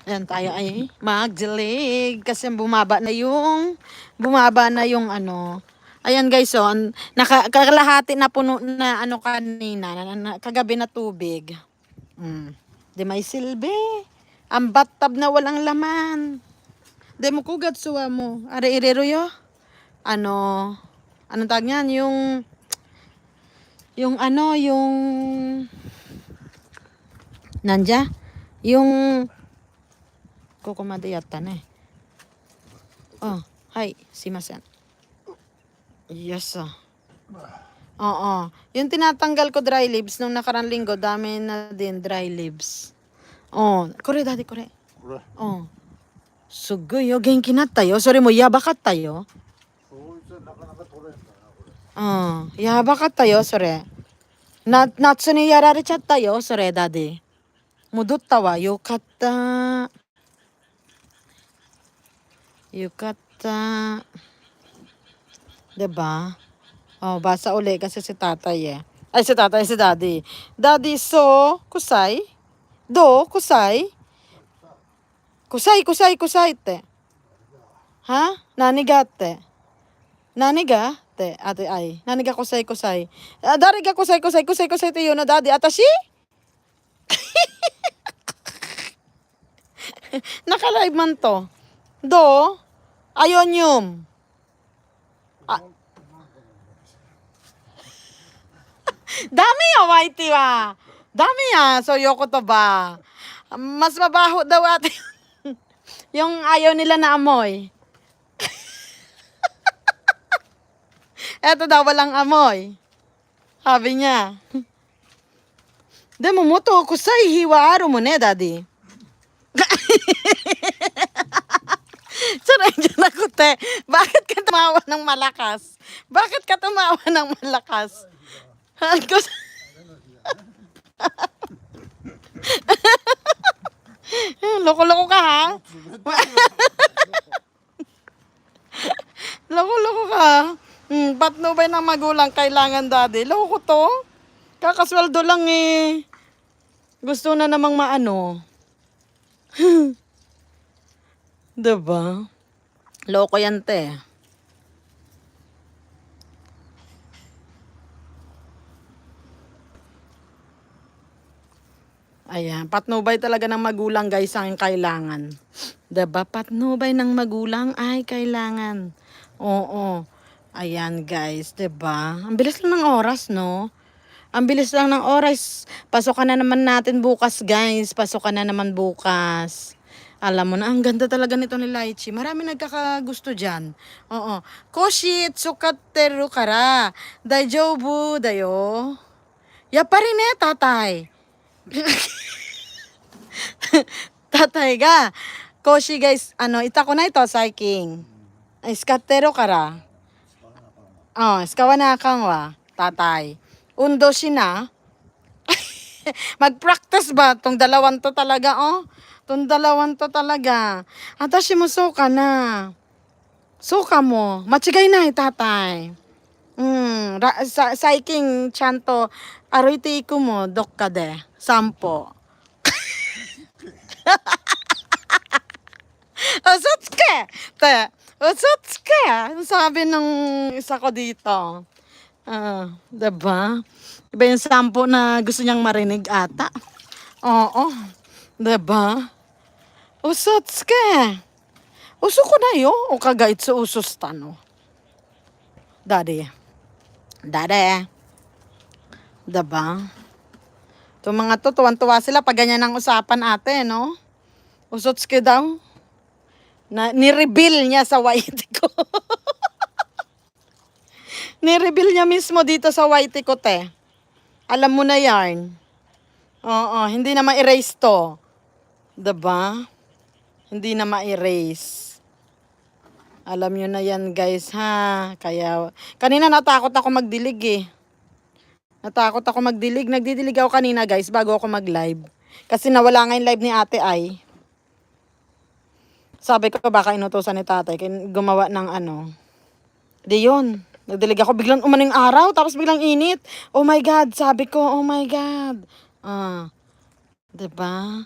Ayan tayo ay magdilig kasi bumaba na yung ano. Ayan guys, so kalahati na puno na ano kanina, kagabi na tubig. Di may silbi. Ang bathtub na walang laman. Di mo kugat suwa mo. Are irero yo. Ano, anong tawag niyan? Yung ano, yung nandya? Yung kukumada yata na eh. Oh, hi, simasen. Yes, Oo. Yung tinatanggal ko dry leaves nung nakarang linggo, dami na din dry leaves. Oh, kore dati kore. Oh. Sugoy yo genki nattayo. Sore mo yaba kattayo. Yaba kattayo sore. Natsu ni yarare chattayo sore dadi. Modotta wa yokatta. Yokatta. Diba? Oh, basa uli kasi si tatay eh. Ay, si tatay, si daddy. Daddy, so, kusay? Do, kusay? Kusay te. Ha? Naniga te. Naniga? Te, ate ay. Naniga kusay. Dari ga kusay te yun na daddy. Atashi? Naka-live man to. Do, ayon yung. Dami ya, Whitey wa. Dami ya, so yoko to ba? Mas mabaho daw ate. Yung ayaw nila na amoy. Eto daw walang amoy. Sabi niya. Demo moto kusai hiwa aru mo ne, daddy. Saray dyan ako, te. Bakit ka tumawa ng malakas? Bakit ka tumawa ng malakas? Loko-loko ka, ha? Loko-loko ka. Patnubay ng magulang kailangan, daddy. Loko to. Kakasweldo lang eh. Gusto na namang maano. Diba? Loko yan, te. Ayan, patnubay talaga ng magulang guys ang kailangan. Diba? Patnubay ng magulang ay kailangan. Oo. Ayan guys, diba? Ang bilis lang ng oras, no? Ang bilis lang ng oras. Pasokan na naman natin bukas guys. Pasokan na naman bukas. Alam mo na, ang ganda talaga nito ni Lychee. Marami nagkakagusto dyan. Oo. Koshi tsukateru kara. Daijoubu dayo. Yappari ne, tatay. Tatay ga. Koshi guys, ita ko na ito, Saiking. Iskatero kara. Iskawa na kang wa, tatay. Undo na. Mag-practice ba? Tong dalawan to talaga, oh. Tong dalawan to talaga. Atashi mo suka na. Suka mo. Machigay na, tatay. Saiking chanto, aruite iku mo, dokka de. Sampo. Usutsuke! Te, usutsuke! Sabi nung isa ko dito. Diba? Iba yung sampo na gusto niyang marinig ata. Oo. Diba? Usutsuke! Uso ko na yo. O kagait sa usos tano. Daddy. Diba? Itong mga to, tuwan-tuwa sila pag ganyan ang usapan ate, no? Usutsuke daw. Ni-reveal niya sa white ko. Ni-reveal niya mismo dito sa white ko, te. Alam mo na yarn. Oo, hindi na ma-erase to. Diba? Hindi na ma-erase. Alam nyo na yan, guys, ha? Kaya, kanina natakot ako magdilig, eh. Natakot ako magdilig. Nagdidilig ako kanina, guys, bago ako mag-live. Kasi nawala nga yung live ni ate ay. Sabi ko, baka inutusan ni tatay. Gumawa ng ano. Di yun. Nagdilig ako, biglang umaning araw, tapos biglang init. Oh my God, sabi ko, oh my God. Diba?